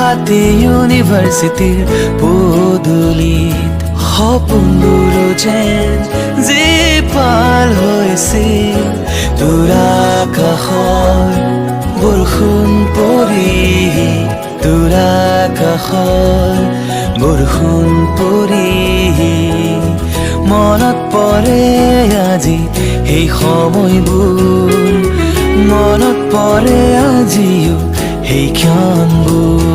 গুৱাহাটী ইউনিভাৰ্চিটিৰ পদূলিত সপোনবোৰো যেন জীপাল হৈছিল তোৰ আকাশৰ বৰষুণ পৰি তোৰ আকাশৰ বৰষুণ পৰি মনত পৰে আজি সেই সময়বোৰ মনত পৰে আজিও সেই ক্ষণবোৰ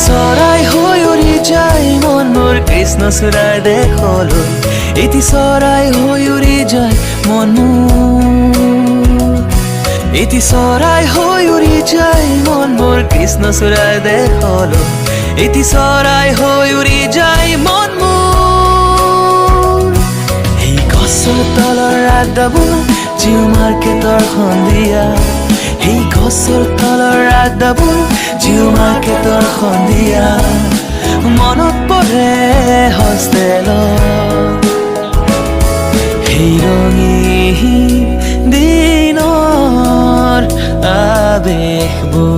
চৰাই হৈ উৰি যায় মন মোৰ কৃষ্ণচূড়াৰ দেশলৈ এটি চৰাই হৈ উৰি যায় মন মোৰ এটি চৰাই হৈ উৰি যায় মন মোৰ কৃষ্ণচূড়াৰ দেশলৈ এটি চৰাই হৈ উৰি যায় মন মোৰ এই গছৰ তলৰ আড্ডাবোৰ জিও মাৰ্কেটৰ সন্ধিয়া এই গছৰ তলৰ আড্ডাবোৰ জিও মাৰ্কেটৰ সন্ধিয়া মনত পৰে হোষ্টেলত সেই ৰঙীন দিনৰ আৱেশবোৰ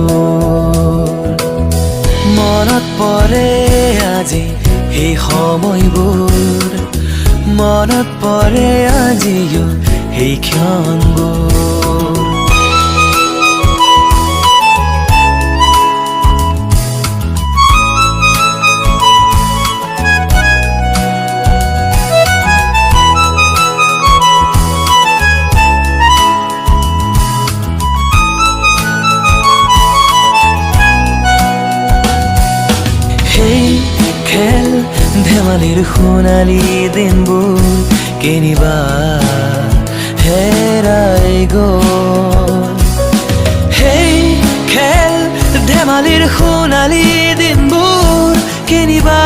মনত পৰে আজি সেই সময়বোৰ মনত পৰে আজিও সেই ক্ষণবোৰ খেল ধেমালিৰ সোণালী দিনবোৰ কেনিবা হেৰাই গ'ল সেই খেল ধেমালিৰ সোণালী দিনবোৰ কেনিবা